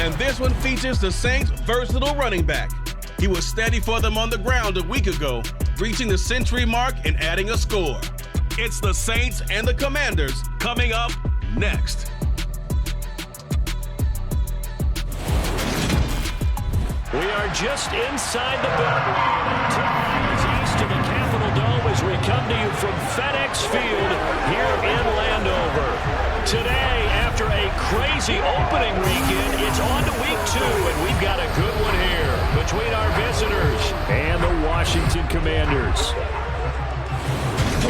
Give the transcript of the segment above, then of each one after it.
And this one features the Saints' versatile running back. He was steady for them on the ground a week ago, reaching the century mark and adding a score. It's the Saints and the Commanders coming up next. We are just inside the building, 2 miles east of the Capitol Dome as we come to you from FedEx Field here in Landover. Today, after a crazy opening weekend, it's on to week 2, and we've got a good one here between our visitors and the Washington Commanders.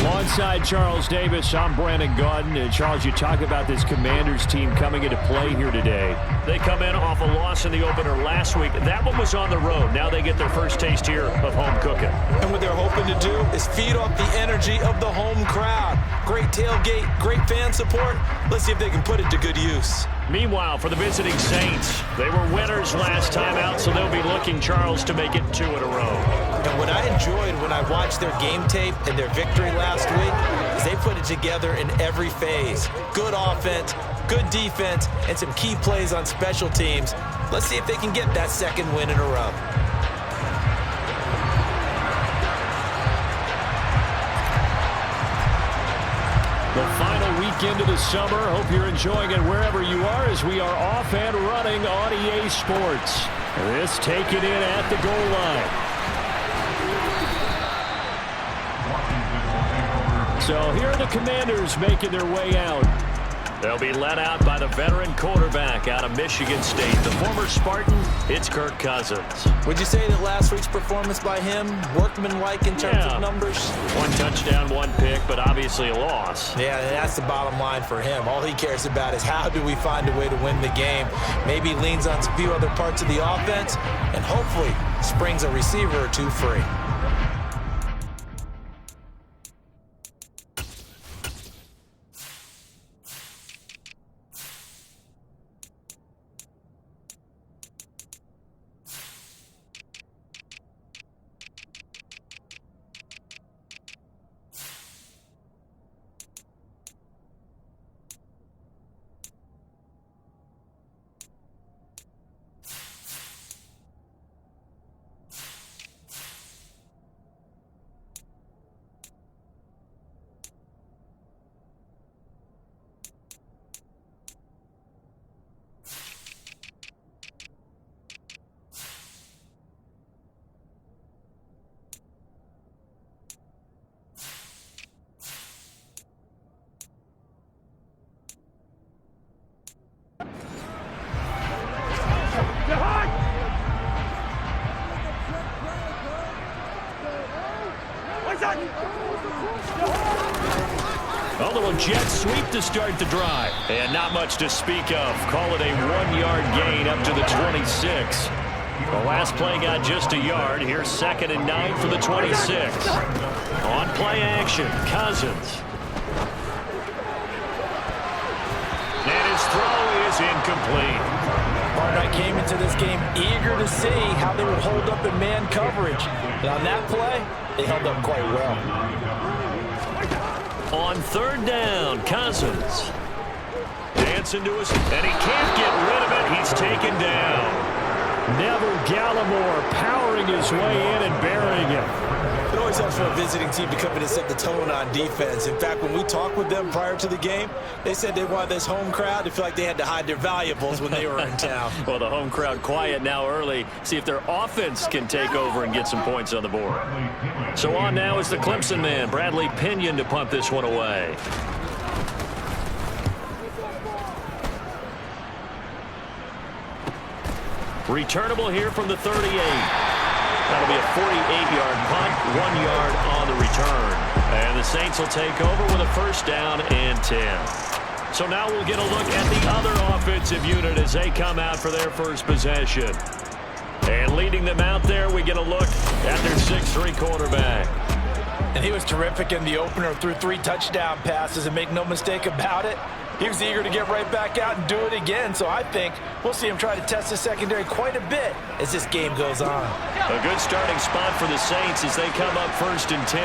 Alongside Charles Davis, I'm Brandon Gaudin. And Charles, you talk about this Commanders team coming into play here today. They come in off a loss in the opener last week. That one was on the road. Now they get their first taste here of home cooking. And what they're hoping to do is feed off the energy of the home crowd. Great tailgate, great fan support. Let's see if they can put it to good use. Meanwhile, for the visiting Saints, they were winners last time out, so they'll be looking, Charles, to make it 2 in a row. And what I enjoyed when I watched their game tape and their victory last week is they put it together in every phase. Good offense, good defense, and some key plays on special teams. Let's see if they can get that 2nd win in a row. The final weekend of the summer. Hope you're enjoying it wherever you are as we are off and running on EA Sports. This taken in at the goal line. So here are the Commanders making their way out. They'll be led out by the veteran quarterback out of Michigan State. The former Spartan, it's Kirk Cousins. Would you say that last week's performance by him, workmanlike in terms of numbers? 1 touchdown, 1 pick, but obviously a loss. Yeah, that's the bottom line for him. All he cares about is how do we find a way to win the game. Maybe he leans on a few other parts of the offense and hopefully springs a receiver or 2 free. A little jet sweep to start the drive. And not much to speak of. Call it a 1-yard gain up to the 26. The last play got just a yard. Here's 2nd and 9 for the 26. On play action, Cousins. And his throw is incomplete. I came into this game eager to see how they would hold up in man coverage. And on that play, they held up quite well. On 3rd down, Cousins. Dancing to us, and he can't get rid of it. He's taken down. Neville Gallimore powering his way in and burying him. It always helps for a visiting team to come in and set the tone on defense. In fact, when we talked with them prior to the game, they said they wanted this home crowd to feel like they had to hide their valuables when they were in town. Well, the home crowd quiet now early. See if their offense can take over and get some points on the board. So on now is the Clemson man, Bradley Pinion, to punt this one away. Returnable here from the 38. That'll be a 48-yard punt, 1 yard on the return. And the Saints will take over with a 1st down and 10. So now we'll get a look at the other offensive unit as they come out for their first possession. And leading them out there, we get a look at their 6'3" quarterback. And he was terrific in the opener, threw 3 touchdown passes, and make no mistake about it, he was eager to get right back out and do it again. So I think we'll see him try to test the secondary quite a bit as this game goes on. A good starting spot for the Saints as they come up 1st and 10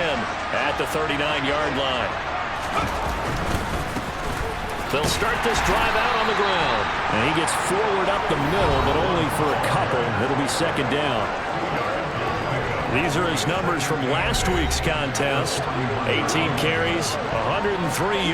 at the 39-yard line. They'll start this drive out on the ground. And he gets forward up the middle, but only for a couple. It'll be second down. These are his numbers from last week's contest. 18 carries, 103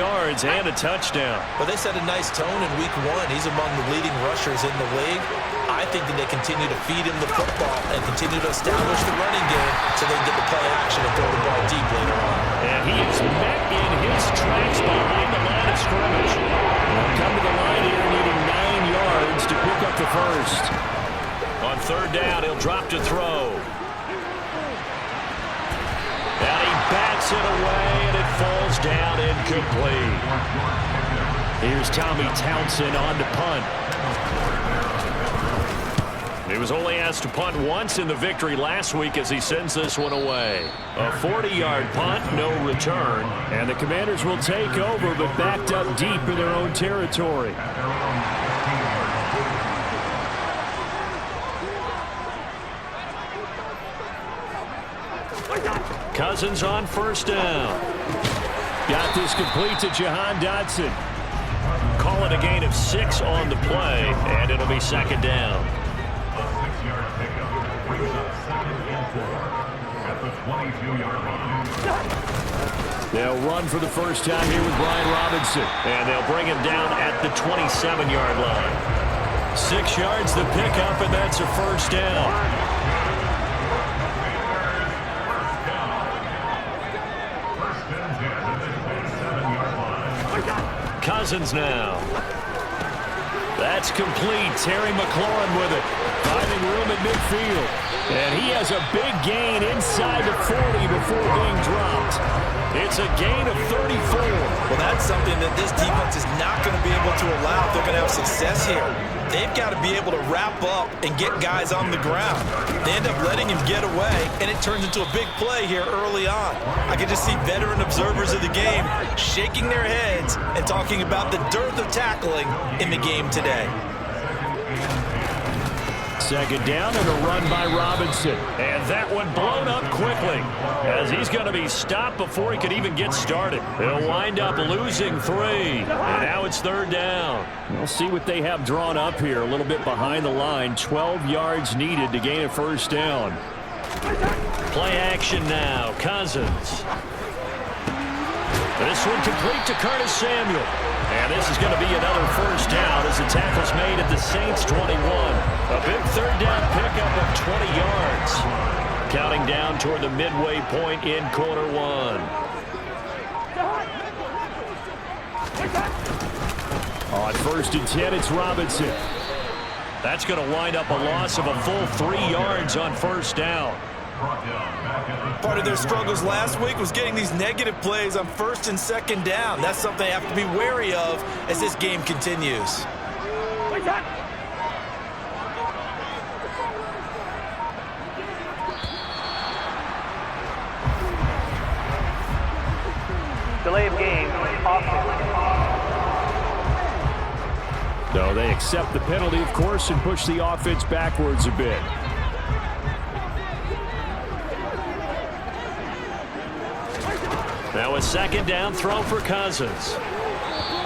yards, and a touchdown. Well, they set a nice tone in week 1. He's among the leading rushers in the league. I think that they continue to feed him the football and continue to establish the running game so they can get the play action and throw the ball deep later on. And he is met in his tracks behind the line of scrimmage. They'll come to the line here needing 9 yards to pick up the first. On third down, he'll drop to throw. And he bats it away, and it falls down incomplete. Here's Tommy Townsend on to punt. He was only asked to punt once in the victory last week as he sends this one away. A 40-yard punt, no return. And the Commanders will take over, but backed up deep in their own territory. Cousins on first down. Got this complete to Jahan Dotson. Call it a gain of 6 on the play, and it'll be second down. A 6-yard pickup brings up 2nd and 4 at the 22-yard line. They'll run for the first time here with Brian Robinson. And they'll bring him down at the 27-yard line. 6 yards the pickup, and that's a first down. Cousins now. That's complete. Terry McLaurin with it. Finding room at midfield. And he has a big gain inside the 40 before being dropped. It's a gain of 34. Well, that's something that this defense is not going to be able to allow if they're going to have success here. They've got to be able to wrap up and get guys on the ground. They end up letting him get away, and it turns into a big play here early on. I can just see veteran observers of the game shaking their heads and talking about the dearth of tackling in the game today. Second down and a run by Robinson. And that one blown up quickly as he's going to be stopped before he could even get started. He'll wind up losing 3. And now it's third down. We'll see what they have drawn up here. A little bit behind the line. 12 yards needed to gain a first down. Play action now. Cousins. This one complete to Curtis Samuel. And this is going to be another first down as the tackle's made at the Saints 21. A big third down pickup of 20 yards. Counting down toward the midway point in quarter 1. On first and 10, it's Robinson. That's going to wind up a loss of a full 3 yards on first down. Part of their struggles last week was getting these negative plays on first and second down. That's something they have to be wary of as this game continues. Delay of game, offense. No, they accept the penalty, of course, and push the offense backwards a bit. Now a second down throw for Cousins.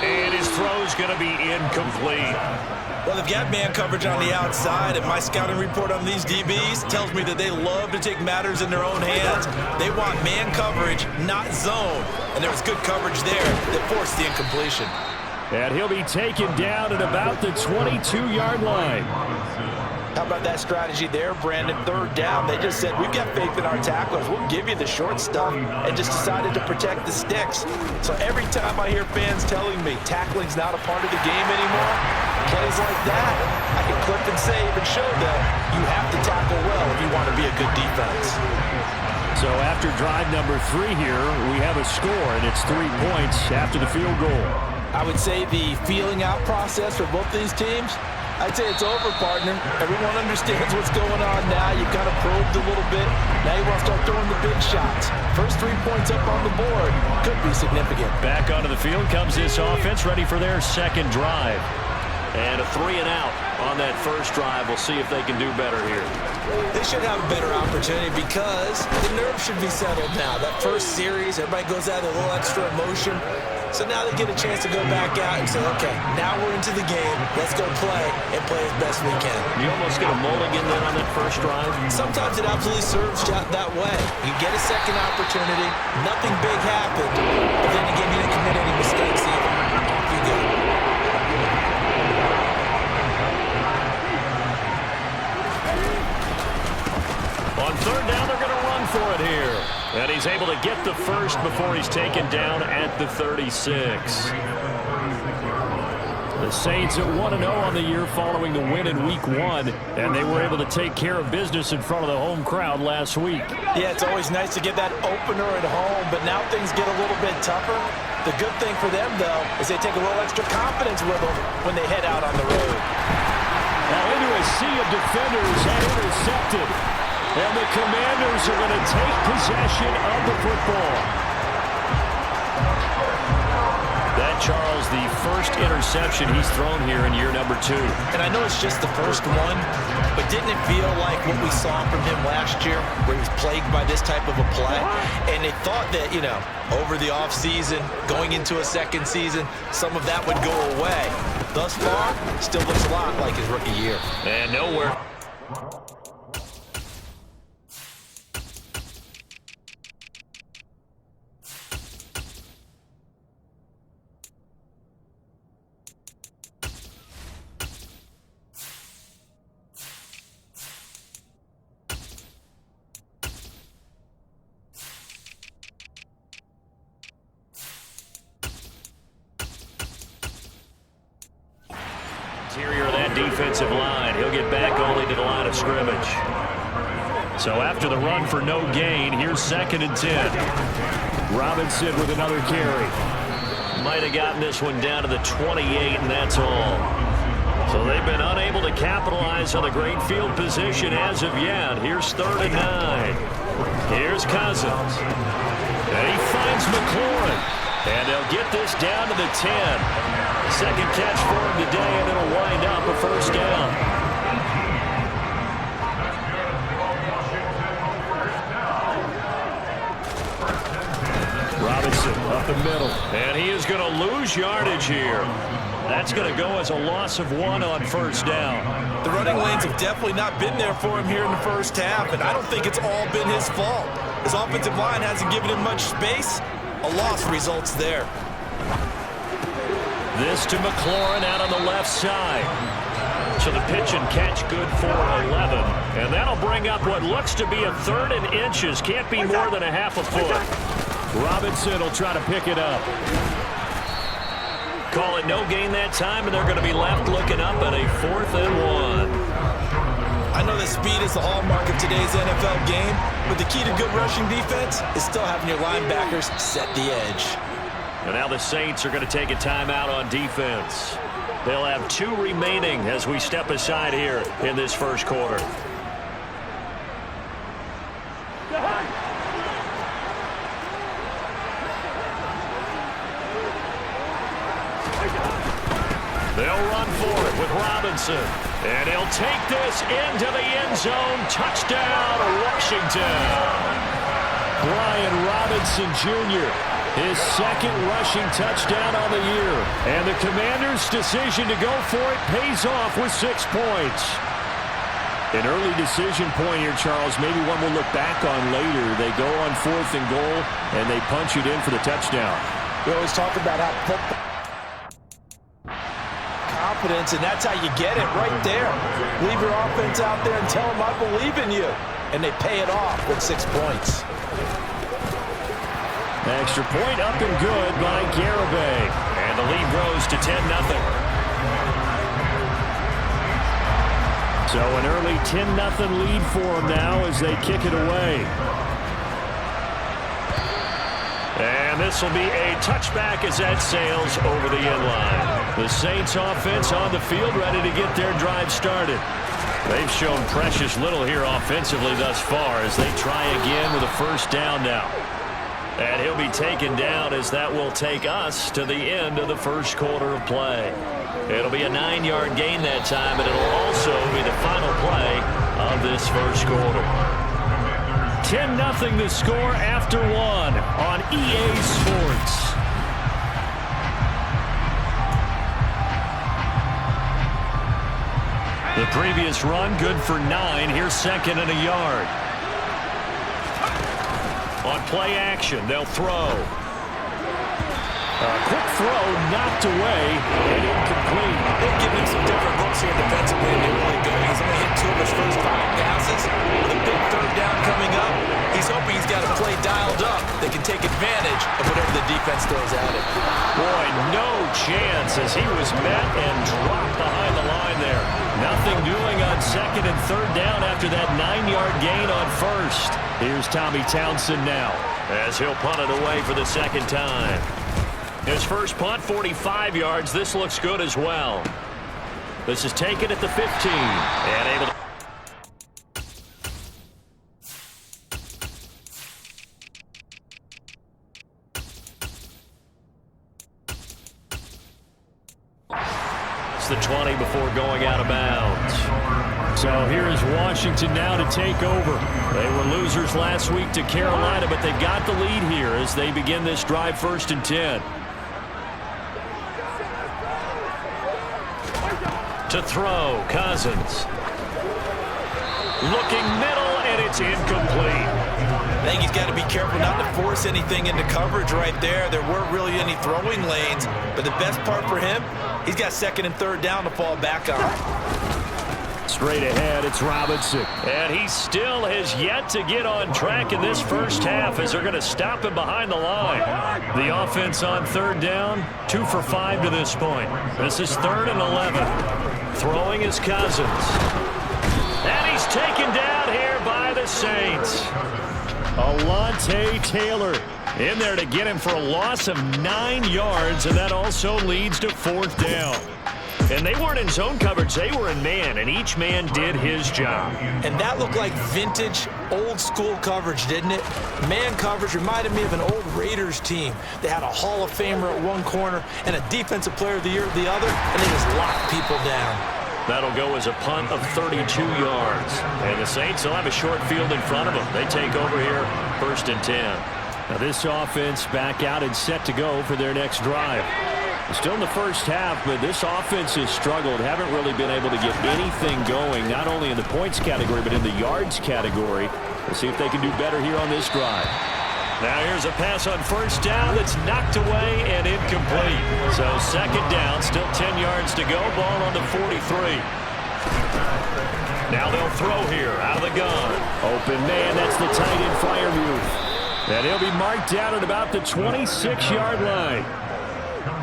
And his throw's going to be incomplete. Well, they've got man coverage on the outside, and my scouting report on these DBs tells me that they love to take matters in their own hands. They want man coverage, not zone. And there was good coverage there that forced the incompletion. And he'll be taken down at about the 22-yard line. How about that strategy there, Brandon? Third down, they just said, we've got faith in our tacklers. We'll give you the short stuff, and just decided to protect the sticks. So every time I hear fans telling me tackling's not a part of the game anymore, plays like that, I can clip and save and show them you have to tackle well if you want to be a good defense. So after drive number 3 here, we have a score, and it's 3 points after the field goal. I would say the feeling out process for both these teams, I'd say it's over, partner. Everyone understands what's going on now. You kind of probed a little bit. Now you want to start throwing the big shots. First 3 points up on the board could be significant. Back onto the field comes this offense, ready for their second drive. And a 3 and out on that first drive. We'll see if they can do better here. They should have a better opportunity because the nerves should be settled now. That first series, everybody goes out with a little extra emotion. So now they get a chance to go back out and say, okay, now we're into the game. Let's go play and play as best we can. You almost get a mulligan then on that first drive. Sometimes it absolutely serves that way. You get a second opportunity. Nothing big happened. But then again, you didn't commit any mistakes either. You go. On third down, they're going to run for it here. And he's able to get the first before he's taken down at the 36. The Saints at 1-0 on the year following the win in Week 1, and they were able to take care of business in front of the home crowd last week. Yeah, it's always nice to get that opener at home, but now things get a little bit tougher. The good thing for them, though, is they take a little extra confidence with them when they head out on the road. Now into a sea of defenders and intercepted. And the Commanders are going to take possession of the football. That, Charles, the first interception he's thrown here in year number 2. And I know it's just the first one, but didn't it feel like what we saw from him last year, where he was plagued by this type of a play? And they thought that, you know, over the offseason, going into a second season, some of that would go away. Thus far, still looks a lot like his rookie year. And nowhere. Interior of that defensive line. He'll get back only to the line of scrimmage. So after the run for no gain, here's 2nd and 10. Robinson with another carry. Might have gotten this one down to the 28, and that's all. So they've been unable to capitalize on the great field position as of yet. Here's 3rd and 9. Here's Cousins. And he finds McLaurin. And they'll get this down to the 10. Second catch for him today, and it'll wind up a first down. Robinson up the middle. And he is going to lose yardage here. That's going to go as a loss of 1 on first down. The running lanes have definitely not been there for him here in the first half, and I don't think it's all been his fault. His offensive line hasn't given him much space. A loss results there. This to McLaurin out on the left side. So the pitch and catch good for 11. And that'll bring up what looks to be a 3rd and inches. Can't be more than a half a foot. Robinson will try to pick it up. Call it no gain that time, and they're going to be left looking up at a 4th and 1. I know that speed is the hallmark of today's NFL game, but the key to good rushing defense is still having your linebackers set the edge. And now the Saints are going to take a timeout on defense. They'll have 2 remaining as we step aside here in this first quarter. They'll run for it with Robinson. And he'll take this into the end zone. Touchdown, Washington. Brian Robinson Jr., his 2nd rushing touchdown on the year. And the Commanders' decision to go for it pays off with 6 points. An early decision point here, Charles, maybe one we'll look back on later. They go on 4th and goal, and they punch it in for the touchdown. We always talk about how confidence, and that's how you get it right there. Leave your offense out there and tell them I believe in you. And they pay it off with 6 points. Extra point up and good by Garibay. And the lead grows to 10-0. So an early 10-0 lead for them now as they kick it away. And this will be a touchback as that sails over the end line. The Saints offense on the field ready to get their drive started. They've shown precious little here offensively thus far as they try again with a first down now. And he'll be taken down as that will take us to the end of the first quarter of play. It'll be a 9-yard gain that time, and it'll also be the final play of this first quarter. 10-0 the score after 1 on EA Sports. The previous run, good for 9. Here's second and a yard. On play action, they'll throw. A quick throw, knocked away, and incomplete. They've given him some different looks here defensively, and they're really good. He's only hit 2 of his first 5 passes. With a big third down coming up, he's hoping he's got a play dialed up that can take advantage of whatever the defense throws at him. Boy, no chance as he was met and dropped behind the line there. Nothing doing on second and third down after that 9-yard gain on first. Here's Tommy Townsend now as he'll punt it away for the second time. His first punt, 45 yards. This looks good as well. This is taken at the 15 and able to... It's the 20 before going out of bounds. So here is Washington now to take over. They were losers last week to Carolina, but they've got the lead here as they begin this drive, 1st and 10. To throw, Cousins. Looking middle, and it's incomplete. I think he's got to be careful not to force anything into coverage right there. There weren't really any throwing lanes, but the best part for him, he's got second and third down to fall back on. Straight ahead, it's Robinson. And he still has yet to get on track in this first half as they're going to stop him behind the line. The offense on third down, 2 for 5 to this point. This is 3rd and 11. Throwing is Cousins. And he's taken down here by the Saints. Alontae Taylor in there to get him for a loss of 9 yards, and that also leads to 4th down. And they weren't in zone coverage, they were in man, and each man did his job. And that looked like vintage, old-school coverage, didn't it? Man coverage reminded me of an old Raiders team. They had a Hall of Famer at one corner and a Defensive Player of the Year at the other, and they just locked people down. That'll go as a punt of 32 yards. And the Saints will have a short field in front of them. They take over here, 1st and 10. Now this offense back out and set to go for their next drive. Still in the first half, but this offense has struggled. Haven't really been able to get anything going, not only in the points category, but in the yards category. We'll see if they can do better here on this drive. Now here's a pass on 1st down that's knocked away and incomplete. So 2nd down, still 10 yards to go. Ball on the 43. Now they'll throw here out of the gun. Open man, that's the tight end Freiermuth. And he'll be marked down at about the 26-yard line.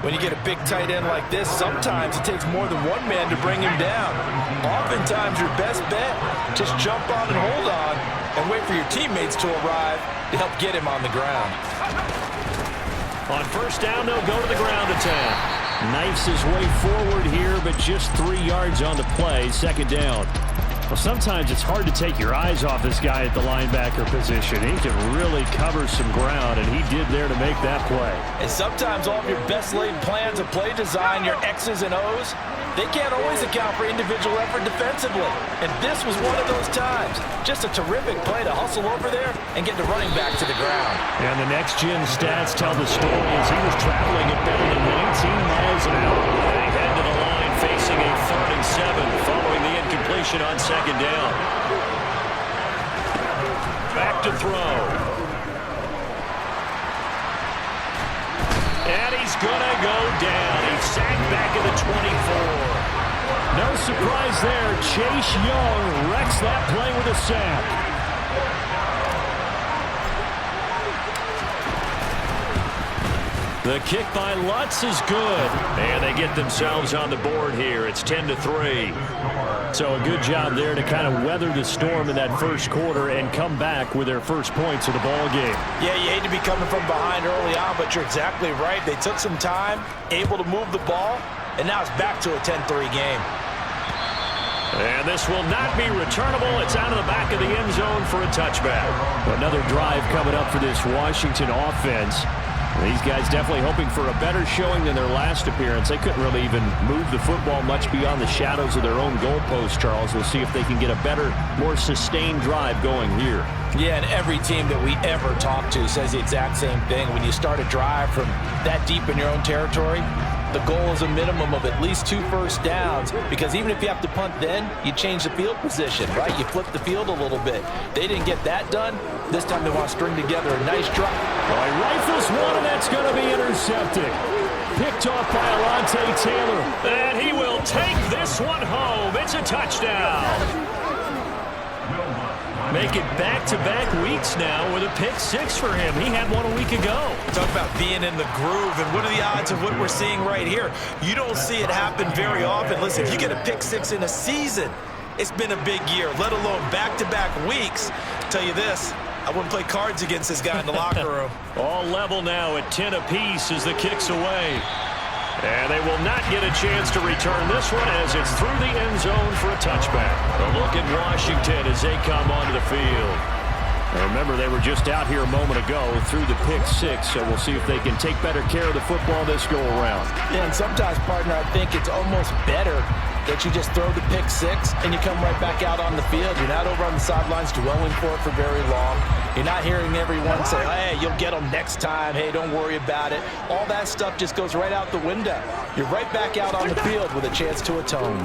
When you get a big tight end like this, sometimes it takes more than one man to bring him down. Oftentimes, your best bet, just jump on and hold on and wait for your teammates to arrive to help get him on the ground. On 1st down, they'll go to the ground attack. Knifes his way forward here, but just 3 yards on the play, 2nd down. Well, sometimes it's hard to take your eyes off this guy at the linebacker position. He can really cover some ground, and he did there to make that play. And sometimes all of your best laid plans of play design, your X's and O's, they can't always account for individual effort defensively. And this was one of those times. Just a terrific play to hustle over there and get the running back to the ground. And the next-gen stats tell the story as he was traveling at better than 19 miles an hour. And he head to the line facing a 3rd and 7 following the incompletion on 2nd down. Back to throw. And he's going to go down. He's sacked back at the 24. No surprise there. Chase Young wrecks that play with a sack. The kick by Lutz is good. And they get themselves on the board here. It's 10-3. So a good job there to kind of weather the storm in that first quarter and come back with their first points of the ball game. Yeah, you hate to be coming from behind early on, but you're exactly right. They took some time, able to move the ball, and now it's back to a 10-3 game. And this will not be returnable. It's out of the back of the end zone for a touchback. Another drive coming up for this Washington offense. These guys definitely hoping for a better showing than their last appearance. They couldn't really even move the football much beyond the shadows of their own goalpost, Charles. We'll see if they can get a better, more sustained drive going here. Yeah, and every team that we ever talk to says the exact same thing. When you start a drive from that deep in your own territory, the goal is a minimum of at least 2 first downs, because even if you have to punt then, you change the field position, right? You flip the field a little bit. They didn't get that done. This time they want to string together a nice drive. Well, he rifles one, and that's going to be intercepted. Picked off by Alontae Taylor. And he will take this one home. It's a touchdown. Make it back-to-back weeks now with a pick 6 for him. He had one a week ago. Talk about being in the groove, and what are the odds of what we're seeing right here? You don't see it happen very often. Listen, if you get a pick 6 in a season, it's been a big year, let alone back-to-back weeks. I'll tell you this, I wouldn't play cards against this guy in the locker room. All level now at 10 apiece as the kick's away. And they will not get a chance to return this one as it's through the end zone for a touchback. A look at Washington as they come onto the field. And remember, they were just out here a moment ago through the pick 6, so we'll see if they can take better care of the football this go-around. Yeah, and sometimes, partner, I think it's almost better that you just throw the pick 6 and you come right back out on the field. You're not over on the sidelines dwelling for it for very long. You're not hearing everyone say, hey, you'll get them next time. Hey, don't worry about it. All that stuff just goes right out the window. You're right back out on the field with a chance to atone.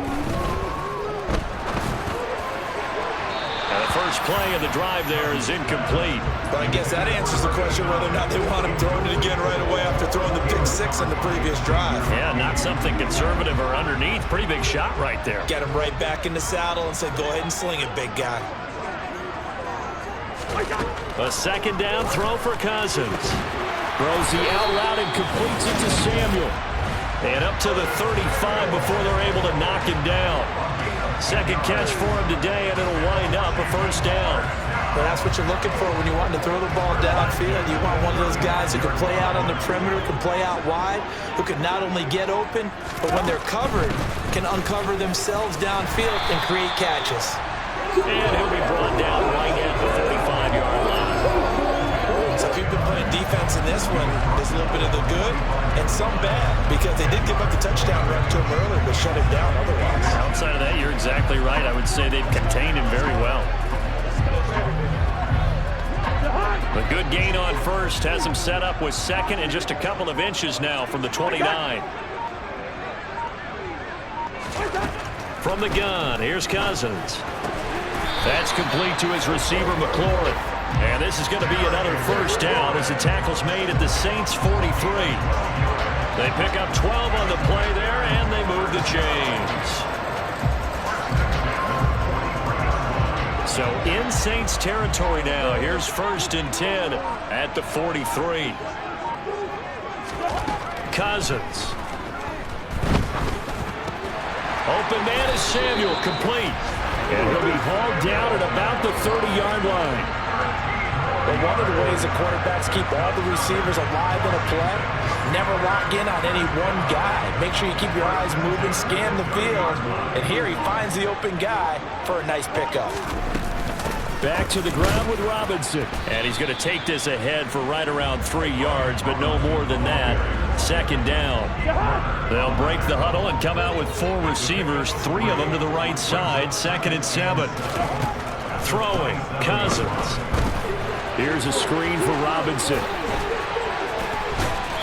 And the first play of the drive there is incomplete. But I guess that answers the question whether or not they want him throwing it again right away after throwing the pick 6 on the previous drive. Yeah, not something conservative or underneath. Pretty big shot right there. Get him right back in the saddle and say, go ahead and sling it, big guy. A second down throw for Cousins. Throws the out route and completes it to Samuel. And up to the 35 before they're able to knock him down. Second catch for him today, and it'll wind up a first down. But that's what you're looking for when you want to throw the ball downfield. You want one of those guys who can play out on the perimeter, can play out wide, who can not only get open, but when they're covered, can uncover themselves downfield and create catches. And he'll be brought down right at the 35-yard line. So if you've been playing defense in this one, there's a little bit of the good and some bad, because they did give up the touchdown run to him earlier, but shut him down otherwise. Outside of that, you're exactly right. I would say they've contained him very well. A good gain on first has him set up with second and just a couple of inches now from the 29. From the gun, here's Cousins. That's complete to his receiver, McLaurin. And this is going to be another first down as the tackle's made at the Saints' 43. They pick up 12 on the play there, and they move the chains. So in Saints territory now. Here's 1st and 10 at the 43. Cousins. Open man is Samuel, complete. And he'll be hauled down at about the 30-yard line. But one of the ways the quarterbacks keep all the receivers alive in a play, never lock in on any one guy. Make sure you keep your eyes moving, scan the field, and here he finds the open guy for a nice pickup. Back to the ground with Robinson. And he's going to take this ahead for right around 3 yards, but no more than that. Second down. They'll break the huddle and come out with 4 receivers, 3 of them to the right side. 2nd and 7. Throwing, Cousins. Here's a screen for Robinson.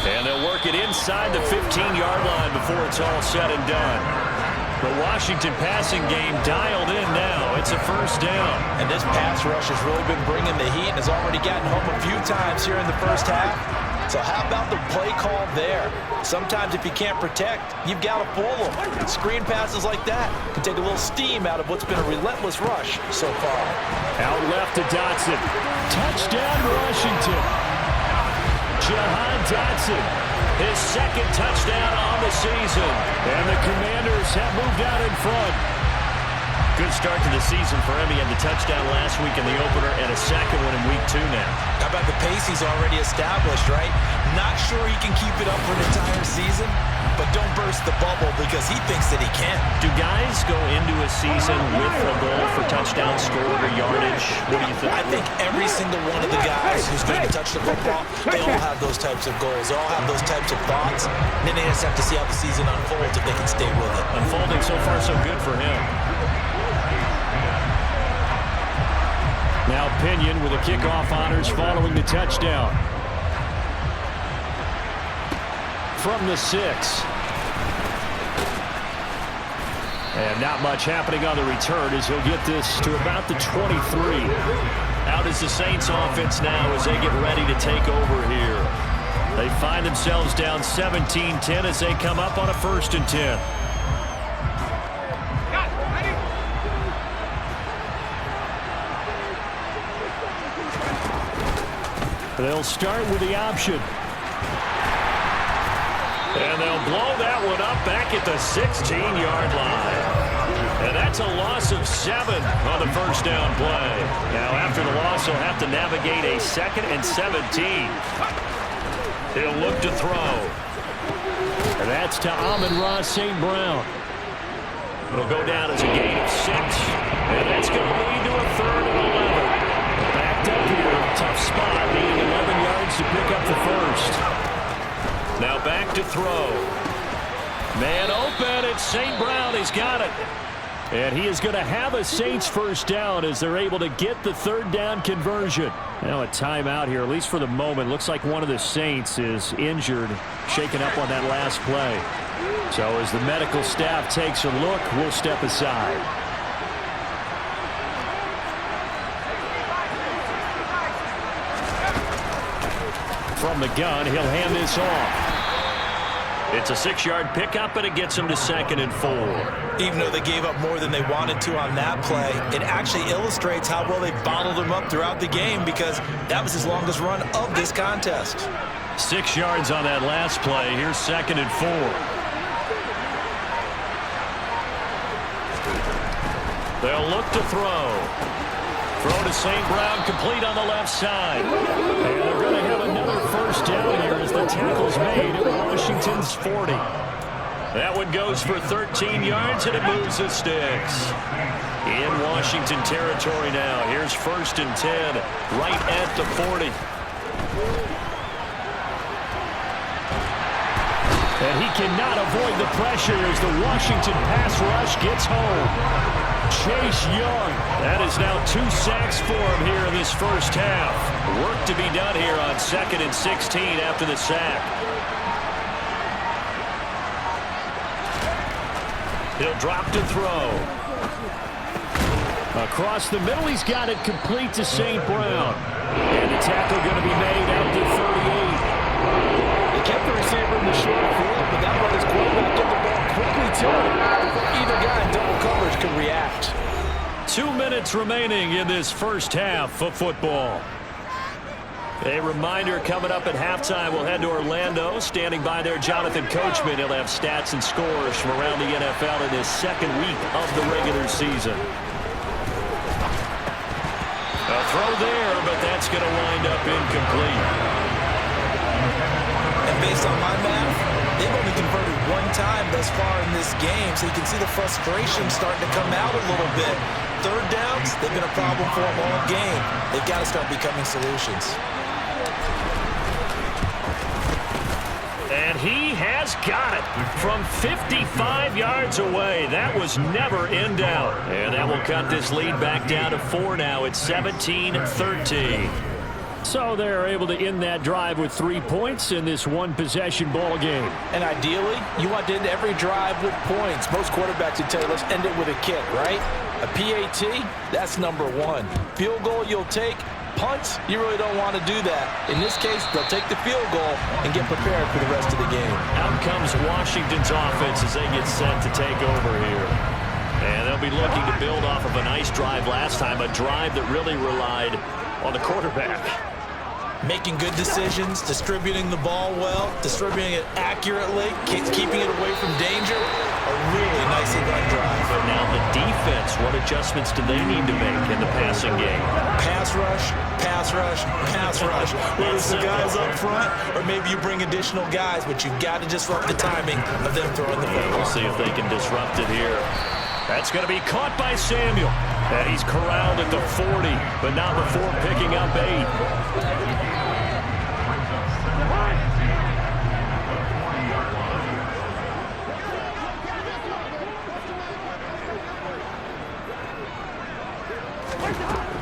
And they'll work it inside the 15-yard line before it's all said and done. The Washington passing game dialed in now. It's a first down. And this pass rush has really been bringing the heat and has already gotten home a few times here in the first half. So how about the play call there? Sometimes if you can't protect, you've got to fool them. Screen passes like that can take a little steam out of what's been a relentless rush so far. Out left to Dotson. Touchdown, Washington. Jahan Dotson. His 2nd touchdown on the season. And the Commanders have moved out in front. Good start to the season for him. He had the touchdown last week in the opener and a second one in week 2 now. How about the pace he's already established, right? Not sure he can keep it up for an entire season, but don't burst the bubble because he thinks that he can. Do guys go into a season with a goal for touchdown scored or yardage? What do you think? I think every single one of the guys who's going to touch the football, they all have those types of goals. They all have those types of thoughts. And then they just have to see how the season unfolds if they can stay with it. Unfolding so far so good for him. Now Pinion with the kickoff honors following the touchdown. From the 6. And not much happening on the return as he'll get this to about the 23. Out is the Saints offense now as they get ready to take over here. They find themselves down 17-10 as they come up on a 1st and 10. They'll start with the option. And they'll blow that one up back at the 16-yard line. And that's a loss of 7 on the 1st down play. Now, after the loss, he'll have to navigate a 2nd and 17. He'll look to throw. And that's to Amon-Ra St. Brown. It'll go down as a gain of 6. And that's going to lead to a 3rd and 11. Backed up here. Tough spot. Needing 11 yards to pick up the 1st. Now back to throw. Man open. It's St. Brown. He's got it. And he is going to have a Saints 1st down as they're able to get the 3rd down conversion. Now a timeout here, at least for the moment. Looks like one of the Saints is injured, shaken up on that last play. So as the medical staff takes a look, we'll step aside. From the gun, he'll hand this off. It's a 6-yard pickup, and it gets him to 2nd and 4. Even though they gave up more than they wanted to on that play, it actually illustrates how well they bottled him up throughout the game because that was his longest run of this contest. 6 yards on that last play. Here's 2nd and 4. They'll look to throw. Throw to St. Brown, complete on the left side. And they're going to have another 1st down here as the tackle's made at Washington's 40. That one goes for 13 yards, and it moves the sticks. In Washington territory now. Here's 1st and 10, right at the 40. And he cannot avoid the pressure as the Washington pass rush gets home. Chase Young. That is now 2 sacks for him here in this 1st half. Work to be done here on 2nd and 16 after the sack. He'll drop to throw. Across the middle, he's got it complete to St. Brown. And the tackle going to be made out to 38. They kept the receiver in the short field, but that one is quarterback get the ball quickly to him before either guy in double coverage could react. 2 minutes remaining in this 1st half of football. A reminder coming up at halftime, we'll head to Orlando. Standing by there, Jonathan Coachman. He'll have stats and scores from around the NFL in his 2nd week of the regular season. A throw there, but that's going to wind up incomplete. And based on my math, they've only converted 1 time thus far in this game, so you can see the frustration starting to come out a little bit. 3rd downs, they've been a problem for them all game. They've got to start becoming solutions. And he has got it from 55 yards away. That was never in doubt. And that will cut this lead back down to 4 now. It's 17-13. So they're able to end that drive with 3 points in this 1-possession ball game. And ideally, you want to end every drive with points. Most quarterbacks would tell you, let's end it with a kick, right? A PAT, that's number 1. Field goal you'll take. Punts, you really don't want to do that. In this case, they'll take the field goal and get prepared for the rest of the game. Out comes Washington's offense as they get set to take over here. And they'll be looking to build off of a nice drive last time, a drive that really relied on the quarterback. Making good decisions, distributing the ball well, distributing it accurately, keeping it away from danger. A really nicely run drive. But now the defense, what adjustments do they need to make in the passing game? Pass rush, pass rush, pass rush. Whether it's the guys up front or maybe you bring additional guys, but you've got to disrupt the timing of them throwing the football. We'll see if they can disrupt it here. That's going to be caught by Samuel. And he's corralled at the 40, but not before picking up 8.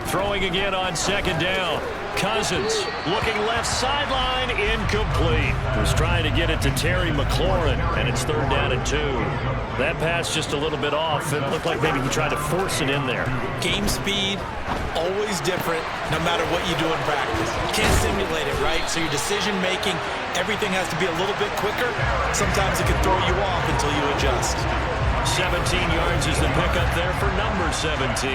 Throwing again on 2nd down. Cousins looking left sideline, incomplete. Was trying to get it to Terry McLaurin, and it's 3rd down and 2. That pass just a little bit off. It looked like maybe he tried to force it in there. Game speed, always different, no matter what you do in practice. You can't simulate it, right? So your decision-making, everything has to be a little bit quicker. Sometimes it can throw you off until you adjust. 17 yards is the pickup there for number 17.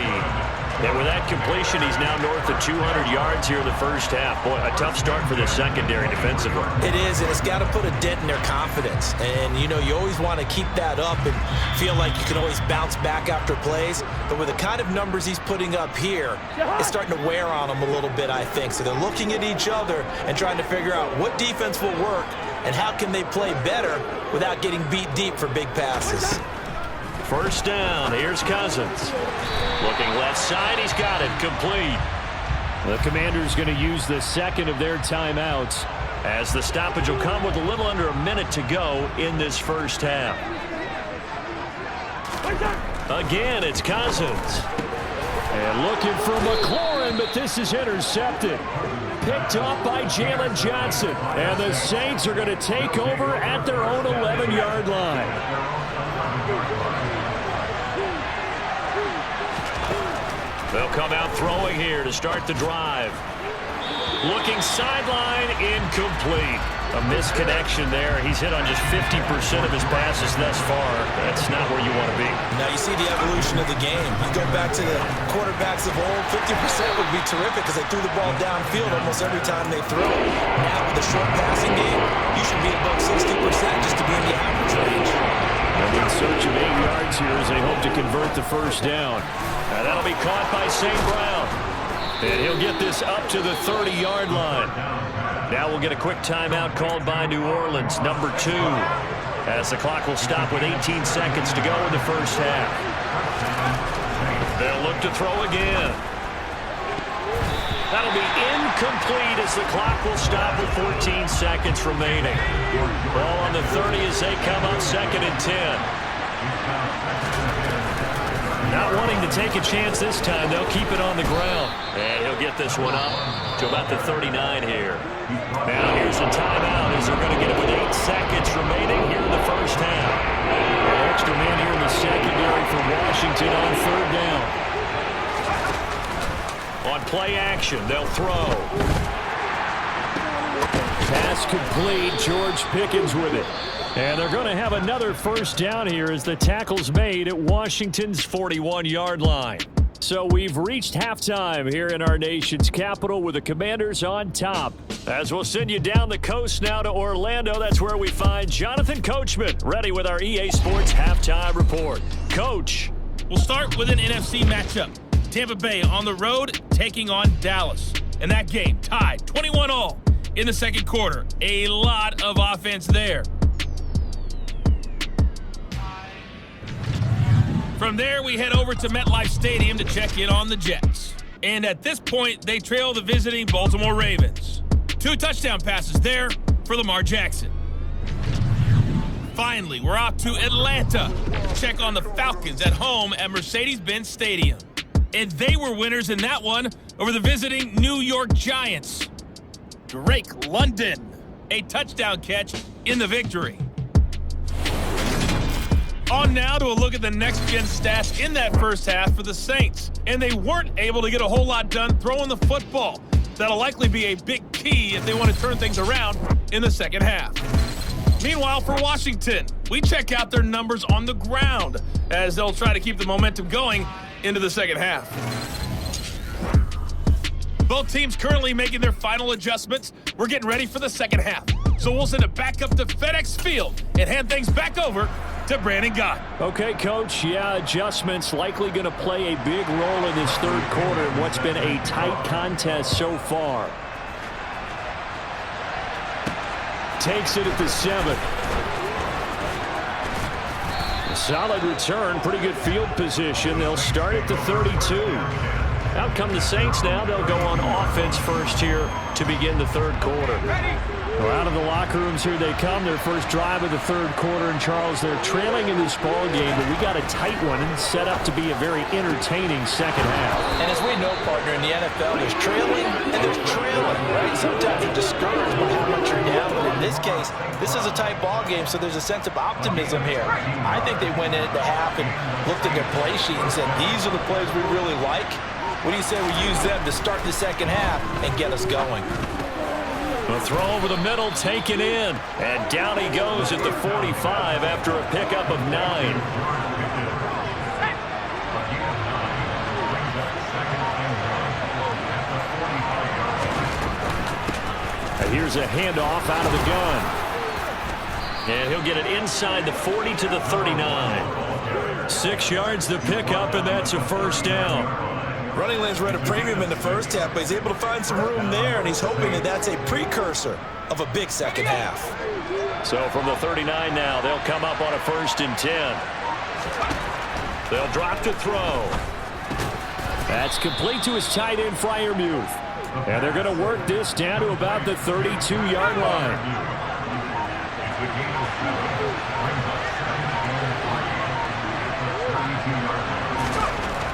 And with that completion, he's now north of 200 yards here in the first half. Boy, a tough start for the secondary defensively. It is, and it's got to put a dent in their confidence. And, you know, you always want to keep that up and feel like you can always bounce back after plays. But with the kind of numbers he's putting up here, it's starting to wear on them a little bit, I think. So they're looking at each other and trying to figure out what defense will work and how can they play better without getting beat deep for big passes. First down, here's Cousins. Looking left side, he's got it, complete. The Commanders going to use the second of their timeouts, as the stoppage will come with a little under a minute to go in this first half. Again, it's Cousins. And looking for McLaurin, but this is intercepted. Picked off by Jalen Johnson. And the Saints are going to take over at their own 11-yard line. They'll come out throwing here to start the drive. Looking sideline, incomplete. A misconnection there. He's hit on just 50% of his passes thus far. That's not where you want to be. Now you see the evolution of the game. You go back to the quarterbacks of old, 50% would be terrific because they threw the ball downfield almost every time they throw. Now with the short passing game, you should be above 60% just to be in the average range. They'll be in search of 8 yards here as they hope to convert the first down. And that'll be caught by St. Brown. And he'll get this up to the 30-yard line. Now we'll get a quick timeout called by New Orleans, number 2, as the clock will stop with 18 seconds to go in the first half. They'll look to throw again. That'll be incomplete as the clock will stop with 14 seconds remaining. Ball on the 30 as they come up 2nd and 10. Not wanting to take a chance this time, they'll keep it on the ground. And he'll get this one up to about the 39 here. Now here's a timeout as they're going to get it with 8 seconds remaining here in the first half. An extra man here in the secondary for Washington on 3rd down. On play action, they'll throw. Pass complete. George Pickens with it. And they're going to have another first down here as the tackle's made at Washington's 41-yard line. So we've reached halftime here in our nation's capital with the Commanders on top. As we'll send you down the coast now to Orlando, that's where we find Jonathan Coachman ready with our EA Sports Halftime Report. Coach. We'll start with an NFC matchup. Tampa Bay on the road taking on Dallas. And that game tied 21-all in the second quarter. A lot of offense there. From there, we head over to MetLife Stadium to check in on the Jets. And at this point, they trail the visiting Baltimore Ravens. 2 touchdown passes there for Lamar Jackson. Finally, we're off to Atlanta to check on the Falcons at home at Mercedes-Benz Stadium. And they were winners in that one over the visiting New York Giants. Drake London, a touchdown catch in the victory. On now to a look at the next-gen stats in that first half for the Saints. And they weren't able to get a whole lot done throwing the football. That'll likely be a big key if they want to turn things around in the second half. Meanwhile, for Washington, we check out their numbers on the ground as they'll try to keep the momentum going into the second half. Both teams currently making their final adjustments. We're getting ready for the second half. So we'll send it back up to FedEx Field and hand things back over to Brandon Gott. Okay, Coach. Yeah, adjustments likely going to play a big role in this third quarter in what's been a tight contest so far. Takes it at the 7. A solid return, pretty good field position. They'll start at the 32. Out come the Saints now. They'll go on offense first here to to begin the third quarter. Well, out of the locker rooms here they come. Their first drive of the third quarter. And, Charles, they're trailing in this ball game, but we got a tight one and set up to be a very entertaining second half. And as we know, partner, in the NFL, there's trailing and there's trailing, right? Sometimes you're discouraged by how much you're down. But in this case, this is a tight ball game, so there's a sense of optimism here. I think they went into half and looked at their play sheet and said, these are the plays we really like. What do you say we use them to start the second half and get us going? The throw over the middle taken in. And down he goes at the 45 after a pickup of 9. And here's a handoff out of the gun. And he'll get it inside the 40 to the 39. 6 yards the pickup, and that's a first down. Running lanes were at a premium in the first half, but he's able to find some room there, and he's hoping that that's a precursor of a big second half. So from the 39 now, they'll come up on a 1st and 10. They'll drop to throw. That's complete to his tight end, Freiermuth. And they're going to work this down to about the 32-yard line.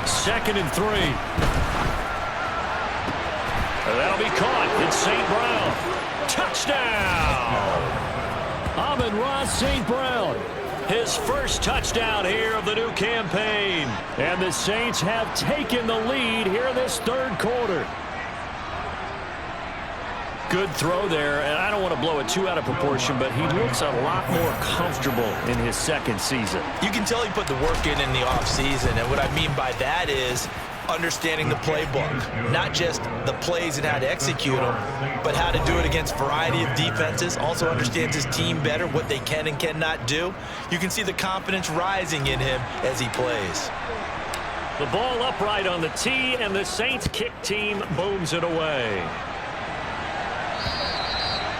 2nd and 3. That'll be caught. It's St. Brown. Touchdown! Amon-Ra St. Brown. His first touchdown here of the new campaign. And the Saints have taken the lead here in this third quarter. Good throw there, and I don't want to blow it too out of proportion, but he looks a lot more comfortable in his second season. You can tell he put the work in the offseason, and what I mean by that is understanding the playbook. Not just the plays and how to execute them, but how to do it against a variety of defenses. Also understands his team better, what they can and cannot do. You can see the confidence rising in him as he plays. The ball upright on the tee, and the Saints kick team booms it away.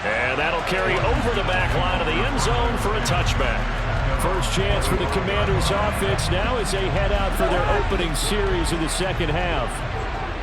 And that'll carry over the back line of the end zone for a touchback. First chance for the Commanders offense now as they head out for their opening series of the second half.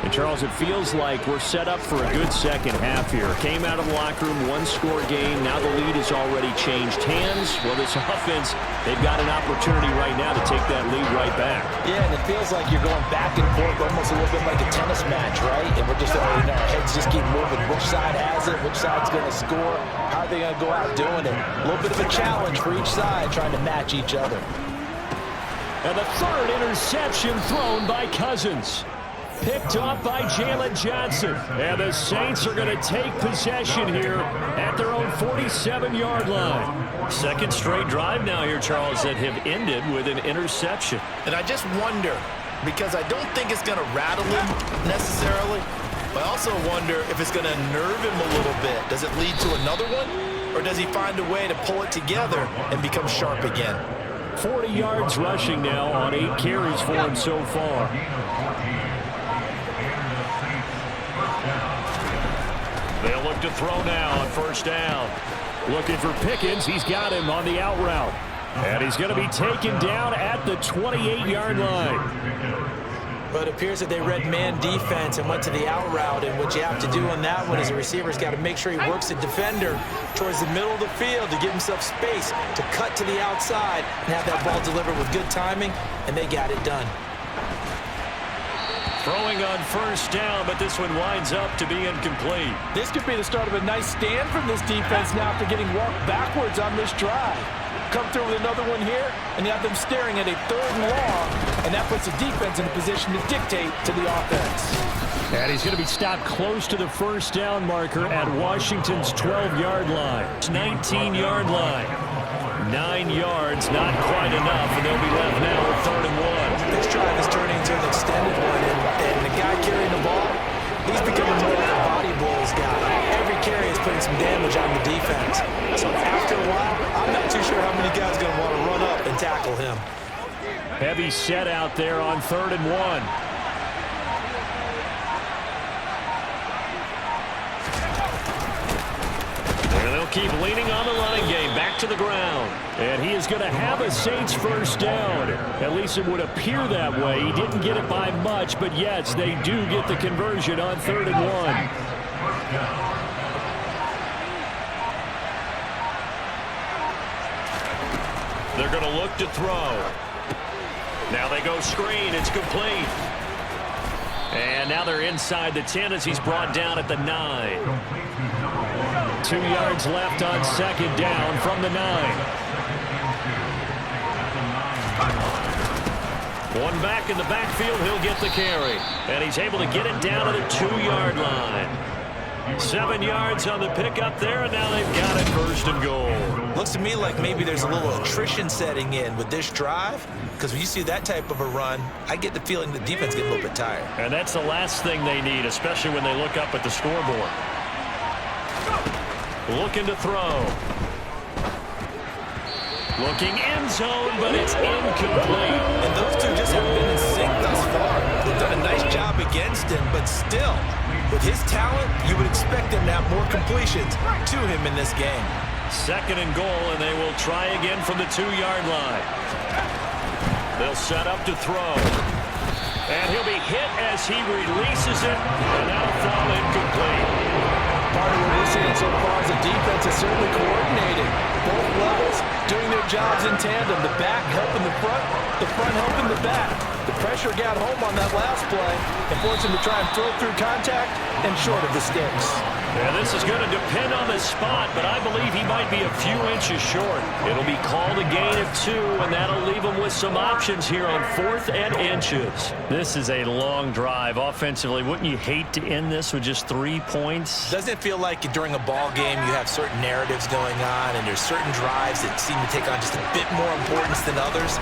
And, Charles, it feels like we're set up for a good second half here. Came out of the locker room, one-score game. Now the lead has already changed hands. Well, this offense, they've got an opportunity right now to take that lead right back. Yeah, and it feels like you're going back and forth almost a little bit like a tennis match, right? And we're just, our heads just keep moving. Which side has it? Which side's going to score? How are they going to go out doing it? A little bit of a challenge for each side trying to match each other. And the third interception thrown by Cousins. Picked off by Jalen Johnson. And the Saints are going to take possession here at their own 47-yard line. Second straight drive now here, Charles, that have ended with an interception. And I just wonder, because I don't think it's going to rattle him necessarily, but I also wonder if it's going to nerve him a little bit. Does it lead to another one? Or does he find a way to pull it together and become sharp again? 40 yards rushing now on 8 carries for him so far. They'll look to throw now on first down. Looking for Pickens. He's got him on the out route. And he's going to be taken down at the 28-yard line. But it appears that they read man defense and went to the out route. And what you have to do on that one is a receiver's got to make sure he works the defender towards the middle of the field to give himself space to cut to the outside and have that ball delivered with good timing. And they got it done. Throwing on first down, but this one winds up to be incomplete. This could be the start of a nice stand from this defense now after getting walked backwards on this drive. Come through with another one here, and you have them staring at a 3rd and long, and that puts the defense in a position to dictate to the offense. And he's going to be stopped close to the first down marker at Washington's 12-yard line. 19-yard line. 9 yards, not quite enough, and they'll be left now with 3rd and 1. This drive is turning into an extended one, and the guy carrying the ball, he's becoming more like a body blows guy. Every carry is putting some damage on the defense. So after a while, I'm not too sure how many guys are going to want to run up and tackle him. Heavy set out there on 3rd and 1. Keep leaning on the running game. Back to the ground. And he is going to have a Saints first down. At least it would appear that way. He didn't get it by much, but yes, they do get the conversion on 3rd and 1. first down. They're going to look to throw. Now they go screen. It's complete. And now they're inside the 10 as he's brought down at the 9. 2 yards left on second down from the 9. One back in the backfield. He'll get the carry. And he's able to get it down to the 2-yard line. 7 yards on the pickup there, and now they've got it first and goal. Looks to me like maybe there's a little attrition setting in with this drive, because when you see that type of a run, I get the feeling the defense gets a little bit tired. And that's the last thing they need, especially when they look up at the scoreboard. Looking to throw. Looking end zone, but it's incomplete. And those two just haven't been in sync thus far. They've done a nice job against him, but still, with his talent, you would expect him to have more completions to him in this game. Second and goal, and they will try again from the 2-yard line. They'll set up to throw. And he'll be hit as he releases it, and that'll fall incomplete. Part of what we're seeing so far is the defense is certainly coordinated. Both levels doing their jobs in tandem. The back helping the front helping the back. The pressure got home on that last play and forced him to try and throw through contact and short of the sticks. Yeah, this is going to depend on the spot, but I believe he might be a few inches short. It'll be called a gain of 2, and that'll leave him with some options here on 4th and inches. This is a long drive offensively. Wouldn't you hate to end this with just 3 points? Doesn't it feel like during a ball game you have certain narratives going on and there's certain drives that seem to take on just a bit more importance than others?